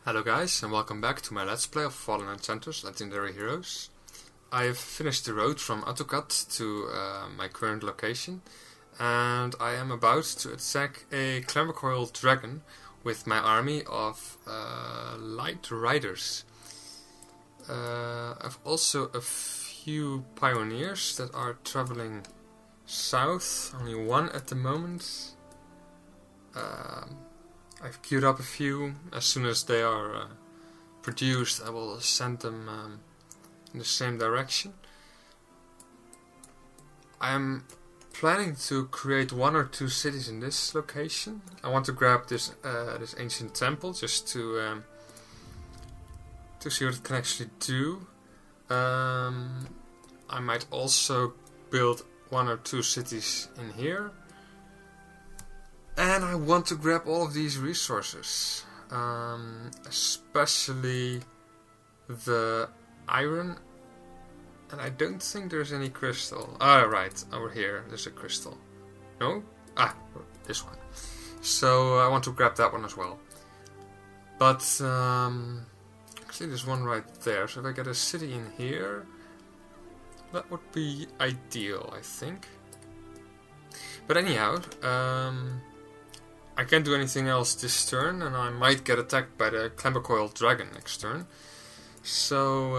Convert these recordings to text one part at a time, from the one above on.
Hello guys, and welcome back to my Let's Play of Fallen Enchanters Legendary Heroes. I have finished the road from AutoCAD to my current location, and I am about to attack a Clambercoil Dragon with my army of light riders. I've also a few pioneers that are traveling south, only one at the moment. I've queued up a few. As soon as they are produced, I will send them in the same direction. I am planning to create one or two cities in this location. I want to grab this ancient temple just to see what it can actually do. I might also build one or two cities in here. And I want to grab all of these resources, especially the iron, and I don't think there's any crystal. Ah, right, over here there's a crystal. No? Ah, this one. So I want to grab that one as well. But actually there's one right there, so if I get a city in here, that would be ideal, I think. But anyhow, I can't do anything else this turn, and I might get attacked by the Clambercoil Dragon next turn. So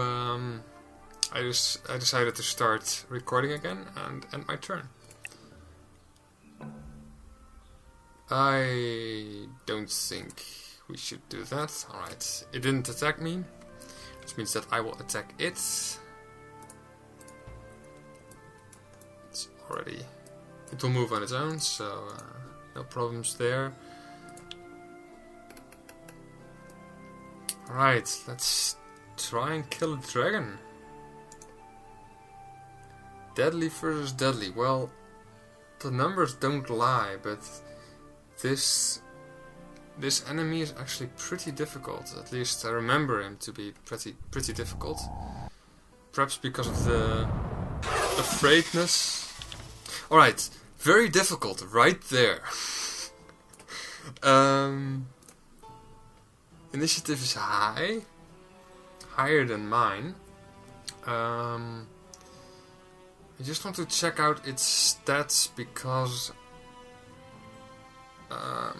I decided to start recording again and end my turn. I don't think we should do that. Alright, it didn't attack me, which means that I will attack it. It will move on its own, so no problems there. Alright, let's try and kill a dragon. Deadly versus deadly. Well, the numbers don't lie, but this enemy is actually pretty difficult. At least I remember him to be pretty difficult. Perhaps because of the afraidness. Alright, very difficult right there. Initiative is high, higher than mine. I just want to check out its stats because I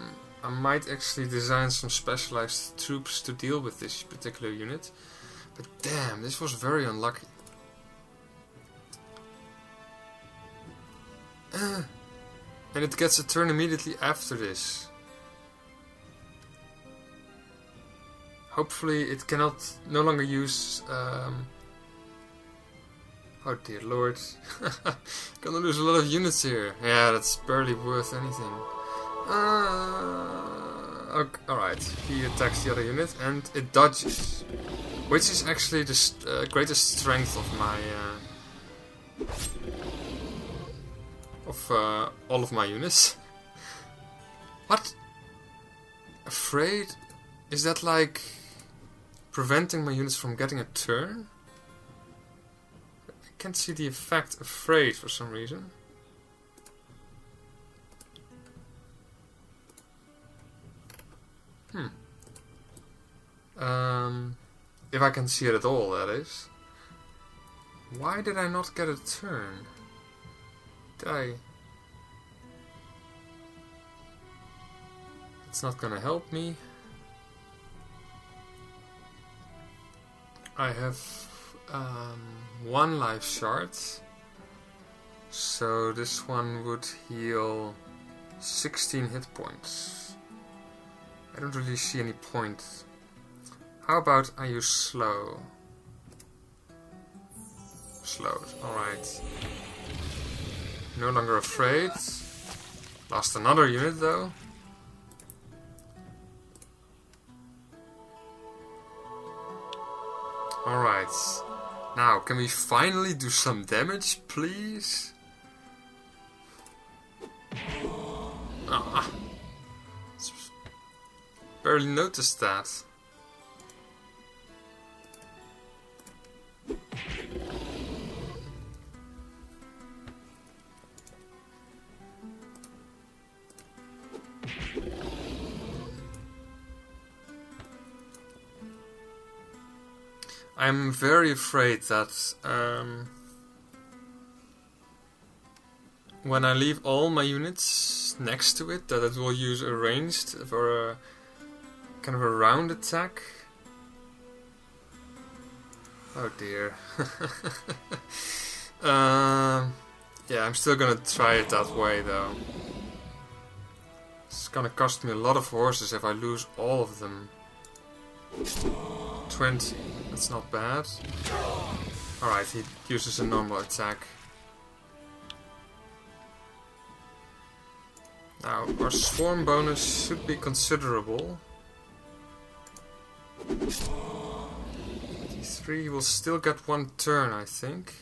might actually design some specialized troops to deal with this particular unit. But damn, this was very unlucky. And it gets a turn immediately after this. Hopefully it cannot no longer use oh dear lord. Gonna lose a lot of units here. Yeah, that's barely worth anything. Okay, alright, he attacks the other unit and it dodges. Which is actually the greatest strength of my all of my units. What? Afraid? Is that like preventing my units from getting a turn? I can't see the effect afraid for some reason. If I can see it at all, that is. Why did I not get a turn? It's not gonna help me. I have one life shard, so this one would heal 16 hit points. I don't really see any point. How about I use slow? Slowed, alright. No longer afraid. Lost another unit though. Alright. Now, can we finally do some damage, please? Ah. Barely noticed that. I'm very afraid that when I leave all my units next to it, that it will use a ranged for a kind of a round attack. Oh dear. Yeah, I'm still gonna try it that way though. It's gonna cost me a lot of horses if I lose all of them. 20, that's not bad. Alright, he uses a normal attack. Now, our swarm bonus should be considerable. 3 will still get 1 turn, I think.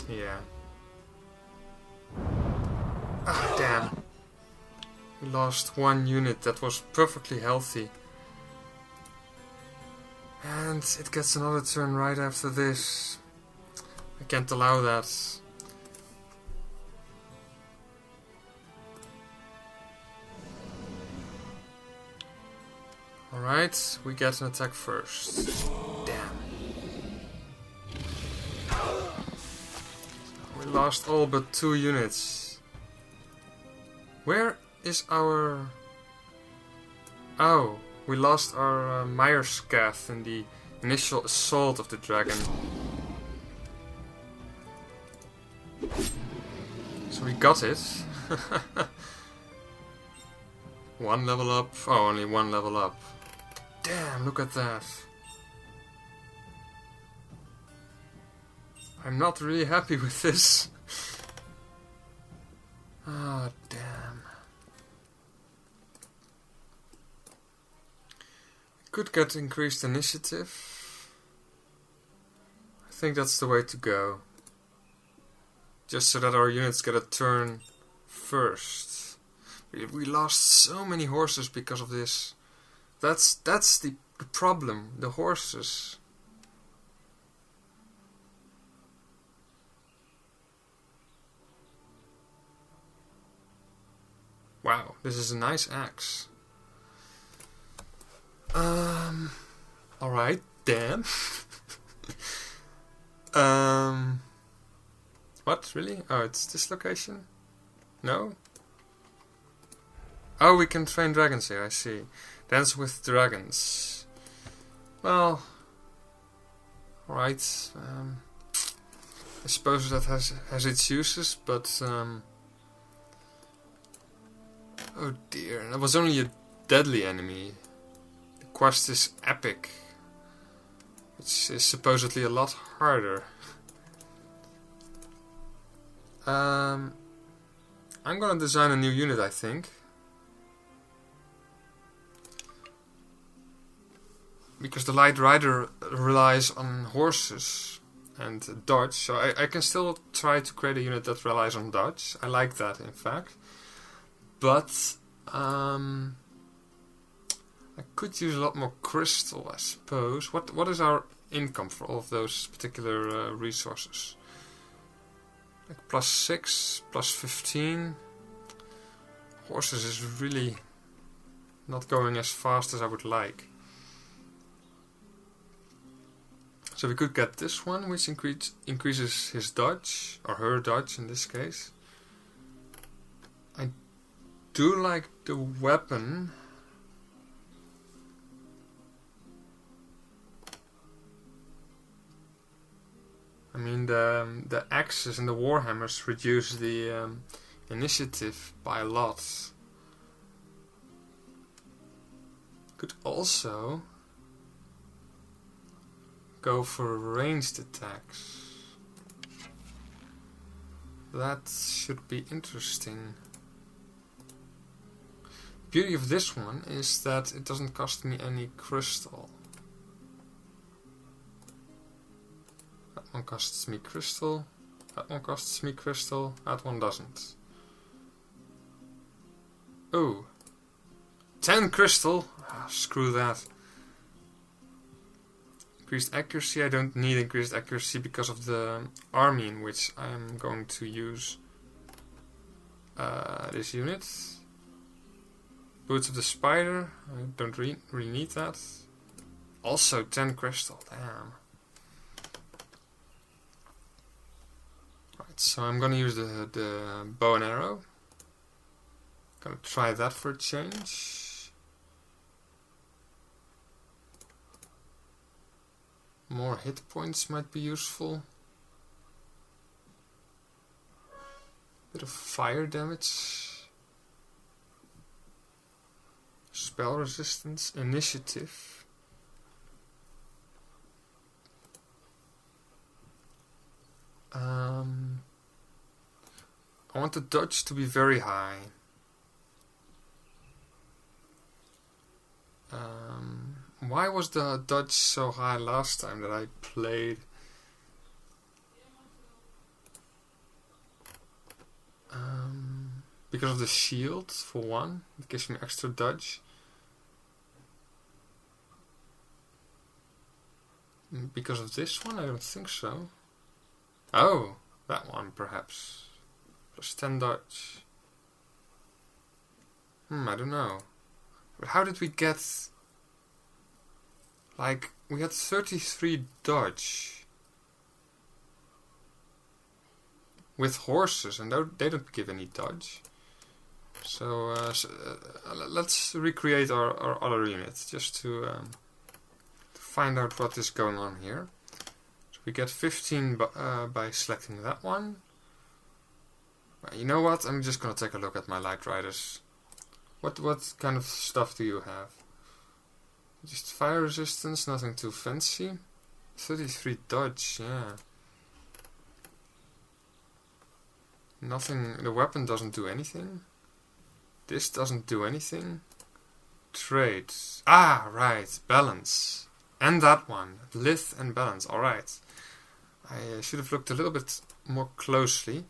Yeah. Ah, damn. We lost 1 unit that was perfectly healthy. And it gets another turn right after this. I can't allow that. Alright, we get an attack first. Damn. We lost all but 2 units. Where is our... Oh, we lost our Myerscath in the initial assault of the dragon. So we got it. 1 level up. Oh, only 1 level up. Damn, look at that. I'm not really happy with this. Ah, damn. Could get increased initiative. I think that's the way to go. Just so that our units get a turn first. We lost so many horses because of this. That's the problem, the horses. Wow, this is a nice axe. Alright, damn. What, really? Oh, it's this location? No? Oh, we can train dragons here, I see. Dance with dragons. Well, alright. I suppose that has its uses, but oh dear, that was only a deadly enemy. The quest is epic, which is supposedly a lot harder. I'm gonna design a new unit, I think. Because the Light Rider relies on horses and dodge, so I can still try to create a unit that relies on dodge. I like that, in fact. But I could use a lot more crystal, I suppose. What is our income for all of those particular resources? Like +6, +15. Horses is really not going as fast as I would like. So we could get this one, which increases his dodge, or her dodge in this case. I do like the weapon. I mean, the axes and the warhammers reduce the initiative by a lot. Could also go for ranged attacks. That should be interesting. The beauty of this one is that it doesn't cost me any crystal. That one costs me crystal. That one costs me crystal. That one doesn't. Oh, 10 crystal. Ah, screw that. Increased accuracy. I don't need increased accuracy because of the army in which I am going to use this unit. Boots of the Spider. I don't really need that. Also 10 crystal. Damn. Right, so I'm gonna use the bow and arrow. Gonna try that for a change. More hit points might be useful. Bit of fire damage. Spell resistance. Initiative. I want the dodge to be very high. Why was the dodge so high last time that I played? Because of the shield, for one. It gives me extra dodge. Because of this one? I don't think so. Oh, that one perhaps. Plus 10 dodge. I don't know. But how did we get... Like, we had 33 dodge. With horses, and they don't give any dodge. So, let's recreate our other unit, just to find out what is going on here. So we get 15 by selecting that one. Well, you know what, I'm just gonna take a look at my light riders. What kind of stuff do you have? Just fire resistance, nothing too fancy. 33 dodge, yeah. Nothing, the weapon doesn't do anything. This doesn't do anything. Traits. Ah, right, balance. And that one, Lith and balance, alright. I should have looked a little bit more closely.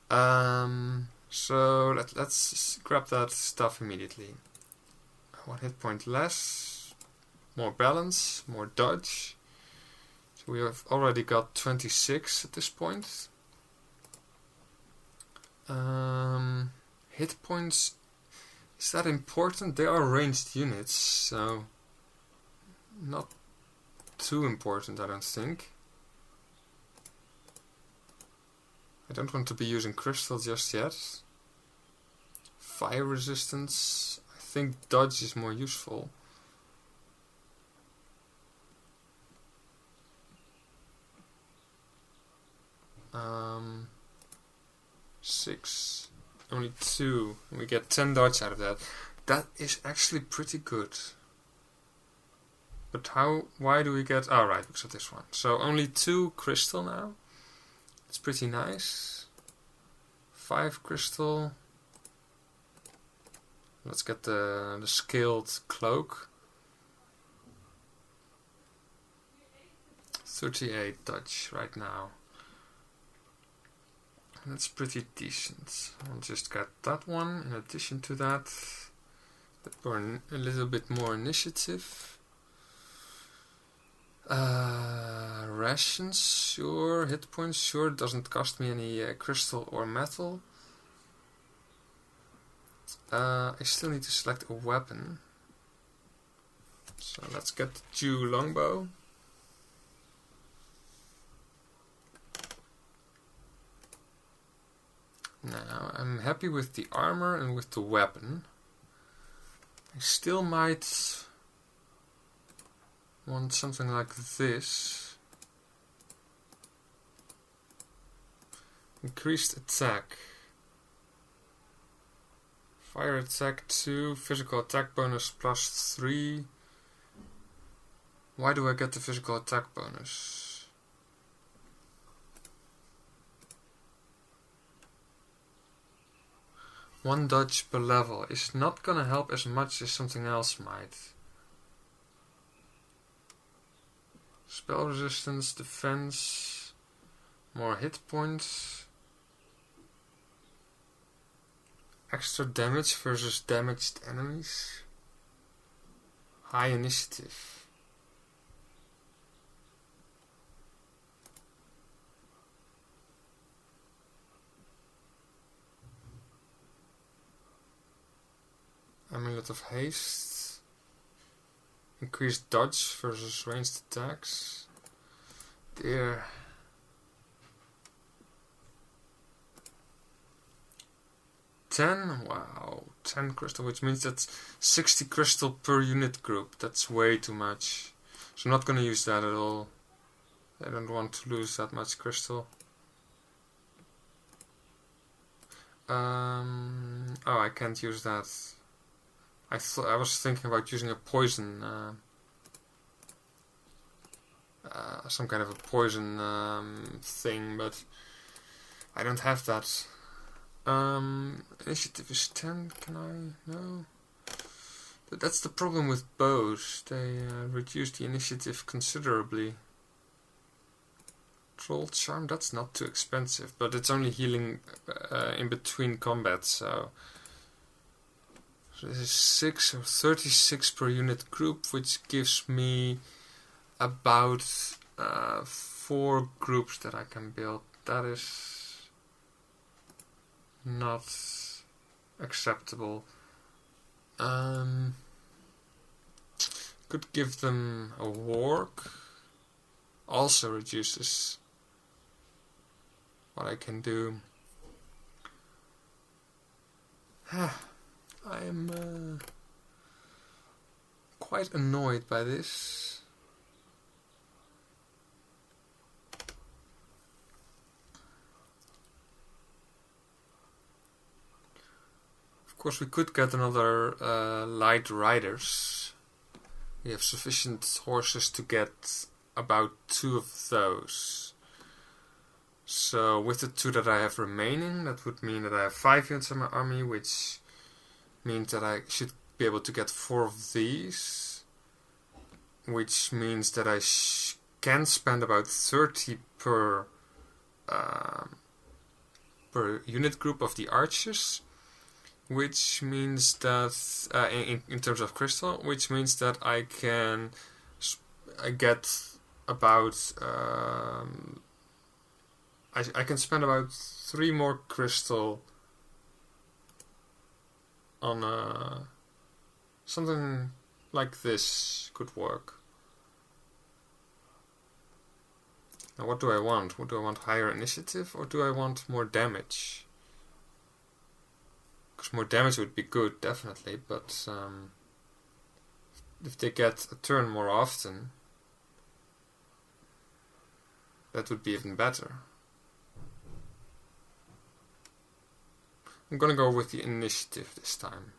So let's grab that stuff immediately. 1 hit point less. More balance, more dodge. So we have already got 26 at this point. Hit points, is that important? They are ranged units, so not too important, I don't think. I don't want to be using crystal just yet. Fire resistance, I think dodge is more useful. Six. Only 2. And we get 10 dodge out of that. That is actually pretty good. But why do we get... Oh, right, because of this one. So only 2 crystal now. It's pretty nice. 5 crystal. Let's get the scaled cloak. 38 dodge right now. That's pretty decent. I'll just get that one in addition to that. A little bit more initiative. Rations, sure. Hit points, sure. Doesn't cost me any crystal or metal. I still need to select a weapon. So let's get the Jew longbow. Now, I'm happy with the armor and with the weapon. I still might want something like this. Increased attack. Fire attack 2, physical attack bonus plus 3. Why do I get the physical attack bonus? 1 dodge per level is not gonna help as much as something else might. Spell resistance, defense, more hit points, extra damage versus damaged enemies, high initiative. Amulet of Haste. Increased dodge versus ranged attacks. Dear. Wow, 10 crystal, which means that's 60 crystal per unit group. That's way too much. So I'm not gonna use that at all. I don't want to lose that much crystal. Oh, I can't use that. I was thinking about using a poison, some kind of a poison thing, but I don't have that. Initiative is 10. Can I? No. But that's the problem with bows. They reduce the initiative considerably. Troll Charm, that's not too expensive, but it's only healing in between combat, so this is 6 or 36 per unit group, which gives me about 4 groups that I can build. That is not acceptable. Could give them a warg. Also reduces what I can do. I'm quite annoyed by this. Of course, we could get another light riders. We have sufficient horses to get about 2 of those. So with the 2 that I have remaining, that would mean that I have 5 units in my army, which means that I should be able to get 4 of these, which means that I can spend about 30 per unit group of the archers, which means that in terms of crystal, which means that I can get about I can spend about 3 more crystal on something like this could work. Now what do I want? What do I want? Higher initiative, or do I want more damage? Because more damage would be good, definitely, but if they get a turn more often, that would be even better. I'm gonna go with the initiative this time.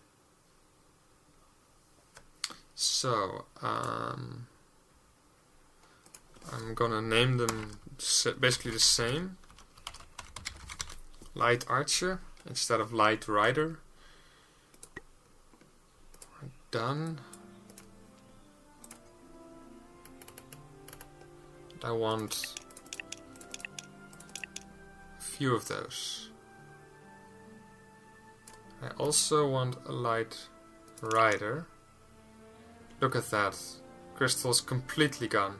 So, I'm gonna name them basically the same. Light Archer instead of Light Rider. Done. I want a few of those. I also want a Light Rider. Look at that. Crystal's completely gone.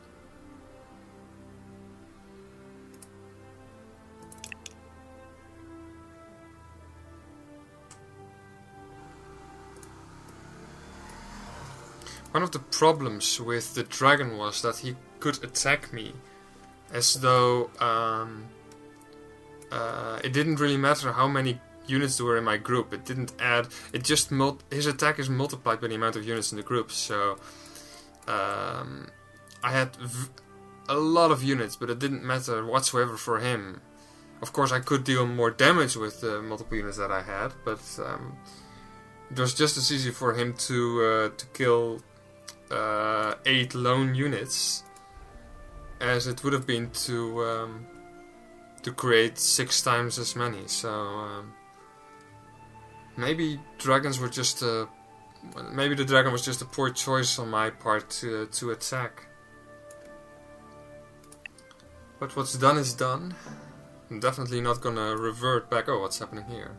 One of the problems with the dragon was that he could attack me as though it didn't really matter how many units there were in my group. It didn't add. It just his attack is multiplied by the amount of units in the group. So I had a lot of units, but it didn't matter whatsoever for him. Of course, I could deal more damage with the multiple units that I had, but it was just as easy for him to kill 8 lone units as it would have been to create 6 times as many. So maybe dragons were just maybe the dragon was just a poor choice on my part to attack. But what's done is done. I'm definitely not gonna revert back. Oh, what's happening here?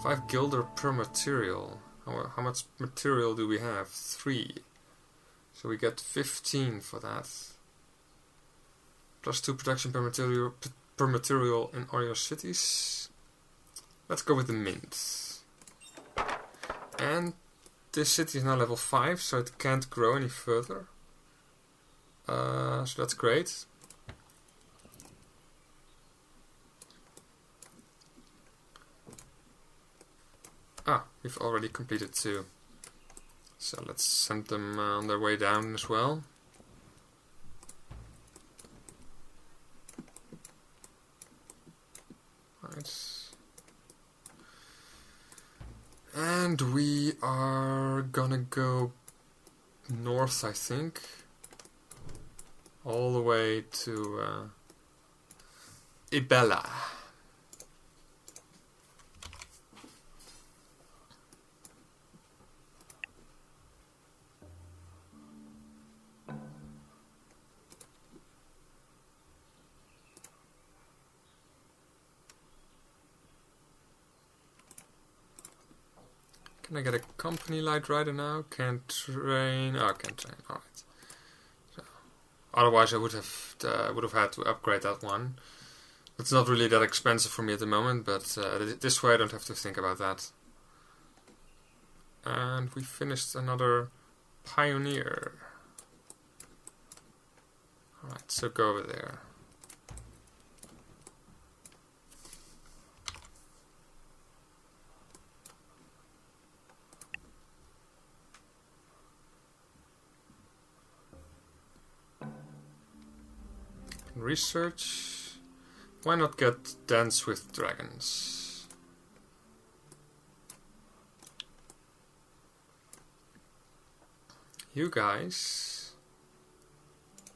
5 guilder per material. How much material do we have? 3. So we get 15 for that. Plus 2 production per material in all your cities. Let's go with the mint. And this city is now level 5, so it can't grow any further. So that's great. Ah, we've already completed 2. So let's send them on their way down as well. Right. And we are gonna go north, I think. All the way to Ibella. Can I get a company light rider now? Can't train. Oh, can't train. Alright. So, otherwise I would have had to upgrade that one. It's not really that expensive for me at the moment, but this way I don't have to think about that. And we finished another pioneer. Alright, so go over there. Research. Why not get Dance with Dragons? You guys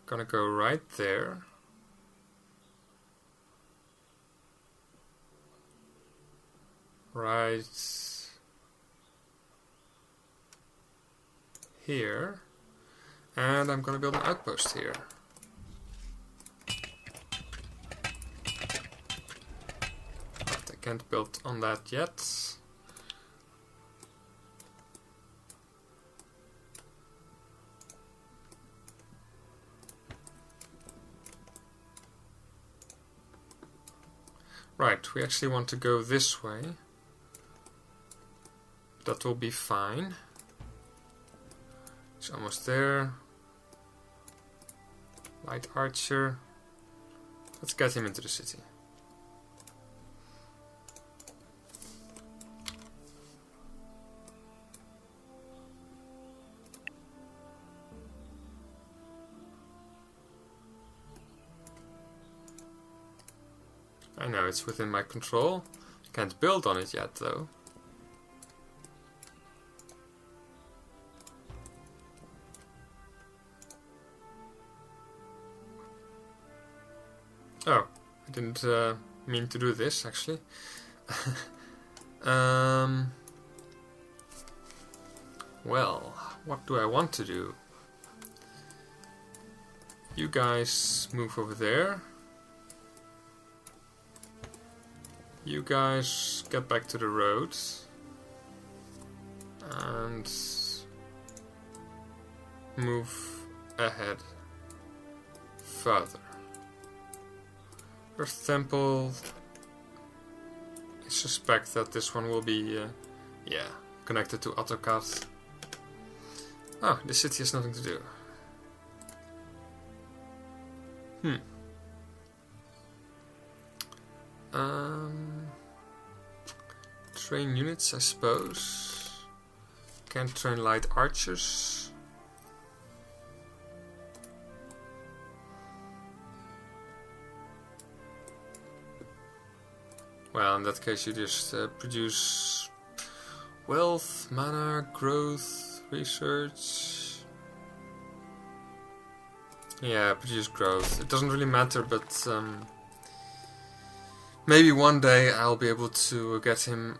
gonna go right there. Right here. And I'm gonna build an outpost here. Can't build on that yet. Right, we actually want to go this way. That will be fine. It's almost there. Light archer. Let's get him into the city. I know it's within my control. Can't build on it yet though. Oh, I didn't mean to do this actually. Well, what do I want to do? You guys move over there. You guys get back to the road and move ahead further. Earth Temple. I suspect that this one will be, yeah, connected to AutoCAD. Oh, this city has nothing to do. Train units, I suppose. Can't train light archers. Well, in that case you just produce wealth, mana, growth, research. Yeah, produce growth. It doesn't really matter, but maybe one day I'll be able to get him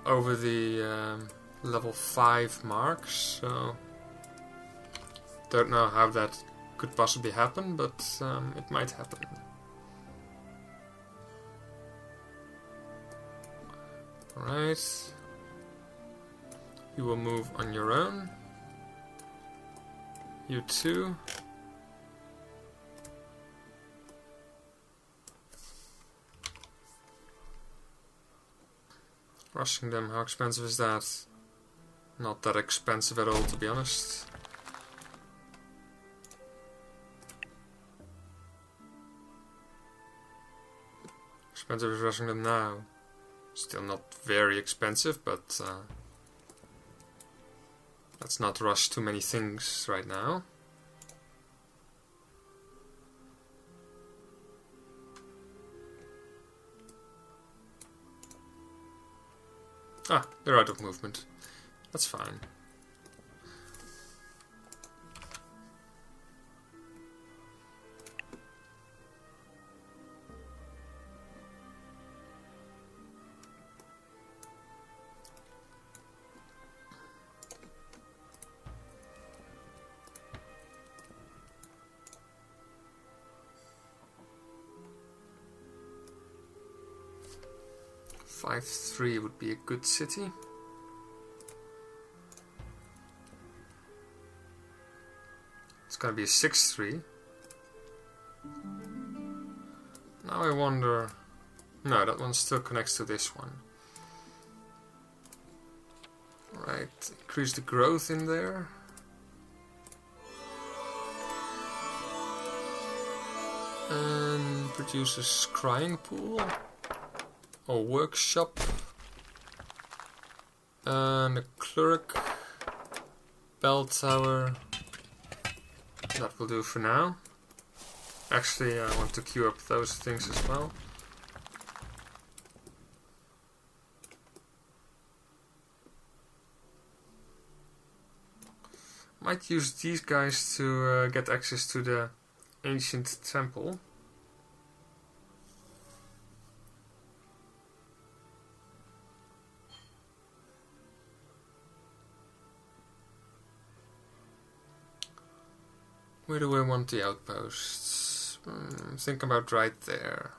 over the level 5 mark, so don't know how that could possibly happen, but it might happen. Alright, you will move on your own. You too. Rushing them, how expensive is that? Not that expensive at all, to be honest. Expensive as rushing them now. Still not very expensive, but let's not rush too many things right now. Ah, they're out of movement. That's fine. Five 3 would be a good city. It's gonna be a 6-3. Now I wonder... No, that one still connects to this one. Right, increase the growth in there. And produce a scrying pool. Or workshop. And a clerk. Bell tower. That will do for now. Actually, I want to queue up those things as well. Might use these guys to get access to the ancient temple. Where do I want the outposts? Think about right there.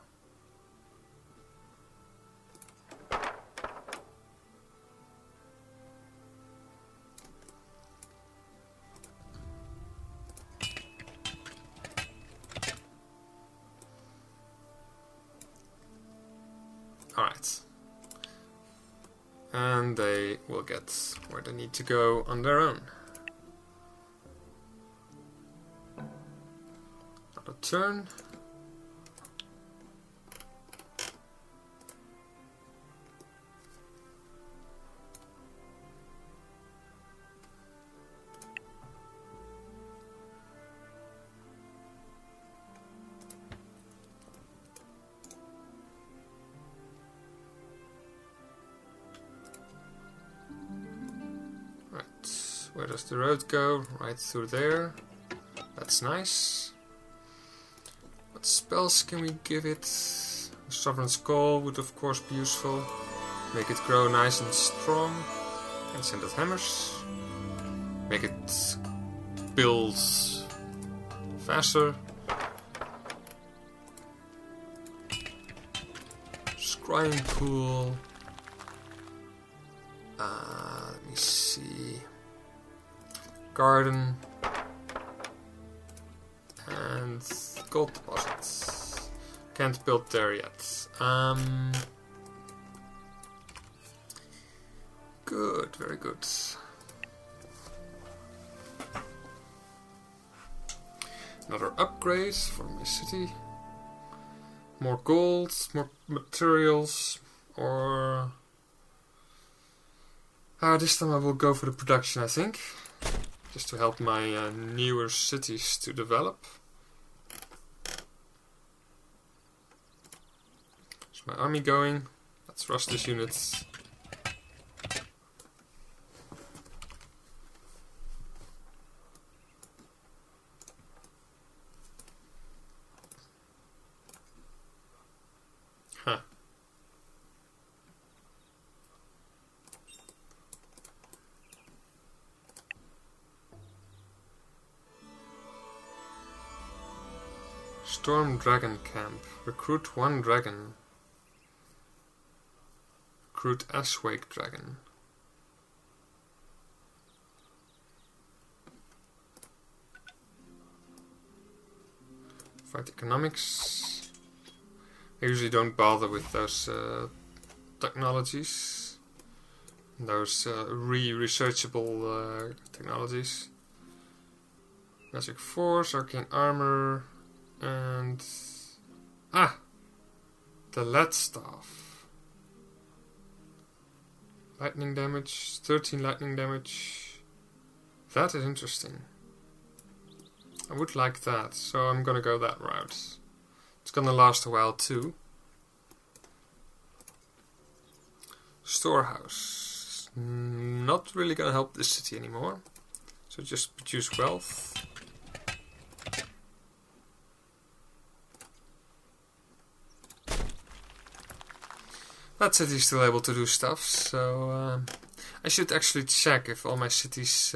Alright. And they will get where they need to go on their own. Turn. Right, where does the road go? Right through there. That's nice. What spells can we give it? The Sovereign's Call would of course be useful. Make it grow nice and strong. And send it hammers. Make it build faster. Scrying pool. Let me see. Garden. And gold deposits. Can't build there yet. Good, very good. Another upgrade for my city. More gold, more materials, or... this time I will go for the production, I think. Just to help my newer cities to develop. Is my army going? Let's rush this unit. Huh. Storm Dragon Camp. Recruit 1 dragon. Recruit Ashwake Dragon. Fight economics. I usually don't bother with those technologies. those researchable technologies. Magic Force, Arcane Armor, and... Ah! The Lead Staff. Lightning damage, 13 lightning damage. That is interesting. I would like that, so I'm gonna go that route. It's gonna last a while too. Storehouse. Not really gonna help this city anymore. So just produce wealth. That city is still able to do stuff, so I should actually check if all my cities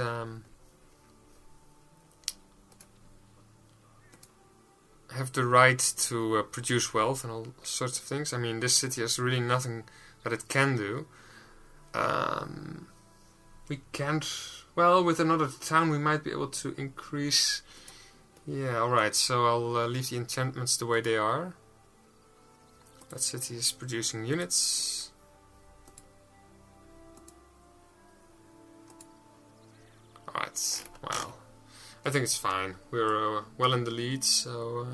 have the right to produce wealth and all sorts of things. I mean, this city has really nothing that it can do. We can't... Well, with another town we might be able to increase... Yeah, alright, so I'll leave the enchantments the way they are. That city is producing units. Alright, wow. I think it's fine. We're well in the lead, so...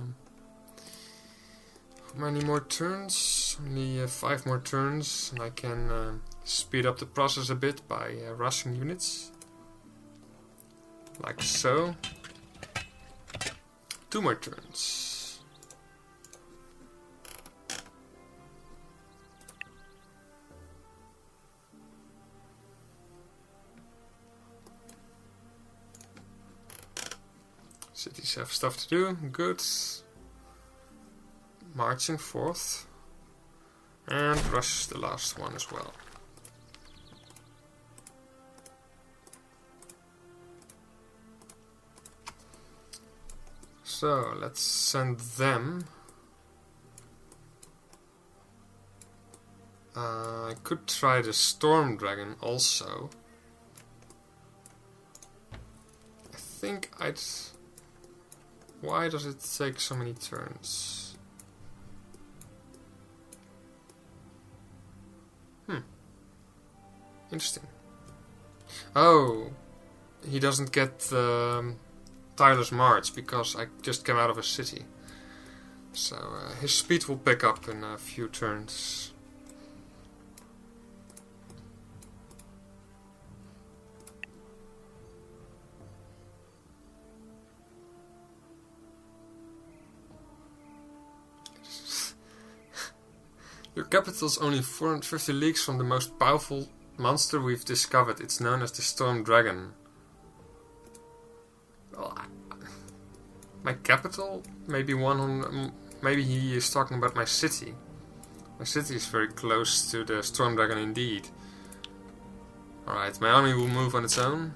how many more turns? Only 5 more turns, and I can speed up the process a bit by rushing units. Like so. 2 more turns. Cities have stuff to do. Good. Marching forth. And rush the last one as well. So let's send them. I could try the Storm Dragon also. I think I'd... Why does it take so many turns? Interesting. Oh, he doesn't get Tyler's March because I just came out of a city. So his speed will pick up in a few turns. Your capital is only 450 leagues from the most powerful monster we've discovered. It's known as the Storm Dragon. Well, my capital? Maybe 100... Maybe he is talking about my city. My city is very close to the Storm Dragon indeed. Alright, my army will move on its own.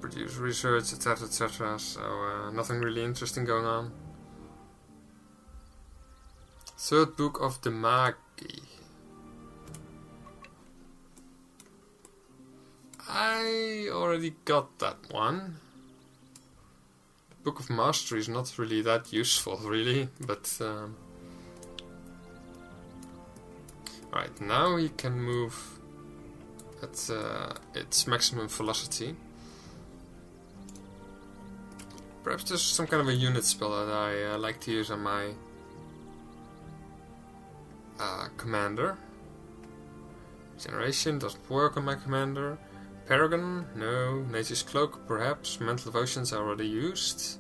Produce research, etc, etc. So nothing really interesting going on. Third book of the Magi. I already got that one. Book of Mastery is not really that useful, really, but right, now he can move at its maximum velocity. Perhaps there's some kind of a unit spell that I like to use on my commander. Generation doesn't work on my commander. Paragon, no. Nature's Cloak, perhaps. Mental Potions I already used.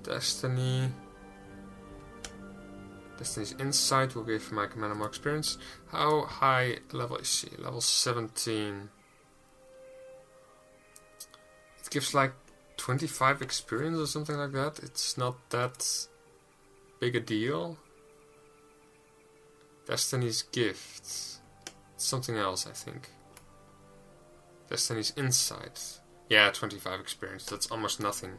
Destiny. Destiny's Insight will give my commander more experience. How high level is she? Level 17. It gives like 25 experience or something like that. It's not that big a deal. Destiny's Gift. It's something else, I think. Destiny's Insight. Yeah, 25 experience. That's almost nothing.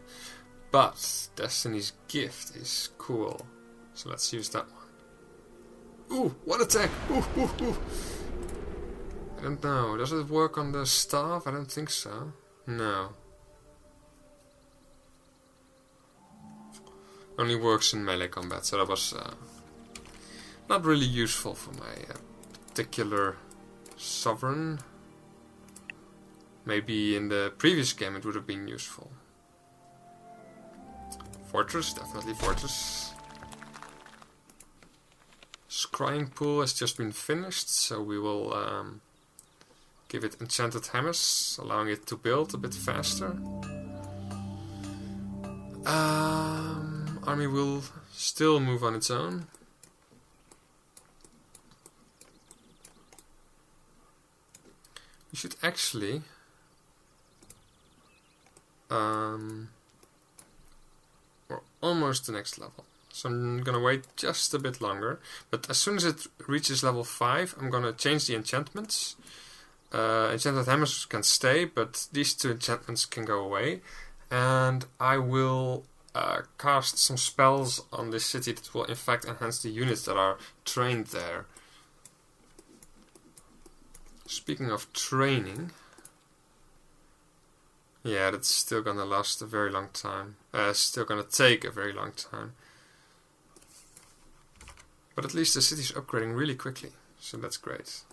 But Destiny's Gift is cool. So let's use that one. Ooh, one attack! Ooh, ooh, ooh. I don't know. Does it work on the staff? I don't think so. No. Only works in melee combat, so that was not really useful for my particular sovereign. Maybe in the previous game it would have been useful. Fortress, definitely fortress. Scrying pool has just been finished, so we will give it enchanted hammers, allowing it to build a bit faster. Army will still move on its own. We should actually we're almost the next level. So I'm gonna wait just a bit longer. But as soon as it reaches level 5, I'm gonna change the enchantments. Enchanted hammers can stay, but these 2 enchantments can go away. And I will cast some spells on this city that will in fact enhance the units that are trained there. Speaking of training, yeah, that's still gonna last a very long time. Still gonna take a very long time. But at least the city's upgrading really quickly, so that's great.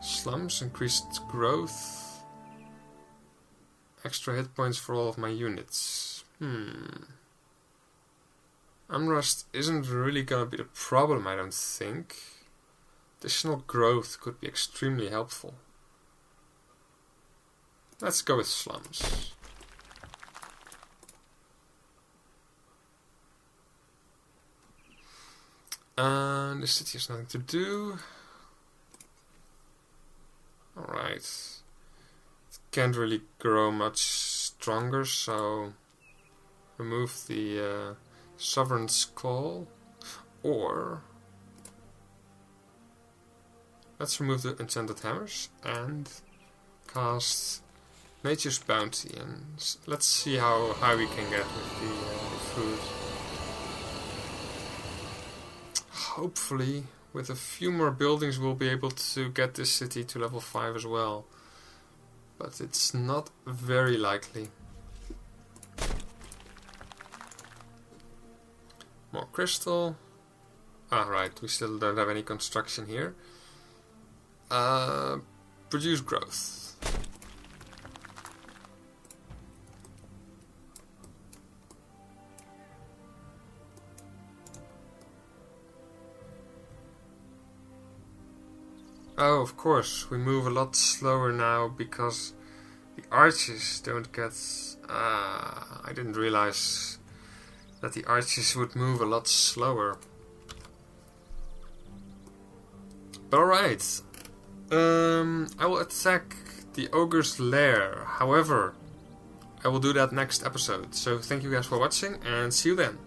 Slums, increased growth. Extra hit points for all of my units. Unrest isn't really gonna be the problem, I don't think. Additional growth could be extremely helpful. Let's go with slums. And the city has nothing to do. Alright. It can't really grow much stronger, so remove the Sovereign's Call. Or let's remove the enchanted hammers and cast Nature's Bounty, and let's see how high we can get with the food. Hopefully, with a few more buildings, we'll be able to get this city to level 5 as well. But it's not very likely. More crystal. Right, we still don't have any construction here. Produce growth. Oh, of course, we move a lot slower now because the arches don't get... I didn't realize that the arches would move a lot slower. But alright. I will attack the ogre's lair. However, I will do that next episode. So thank you guys for watching and see you then.